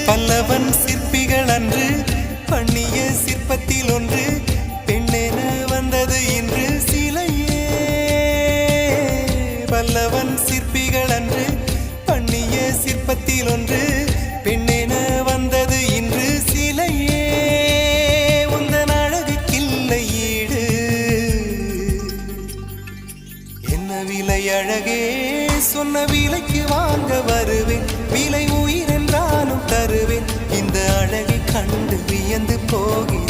பல்லவன் சிற்பிகள் அன்று பண்ணிய சிற்பத்தில் ஒன்று பெண்ணென வந்தது இன்று சிலையே. பல்லவன் சிற்பிகள் அன்று பண்ணிய சிற்பத்தில் ஒன்று பெண்ணென வந்தது இன்று சிலையே. உந்தன் அழகுக்கில்லை ஈடு, என்ன விலை அழகே, சொன்ன விலைக்கு வாங்க வருவேன், விலை உயிர் என்றாலும் தருவேன். இந்த அழகை கண்டு வியந்து போகிறேன்.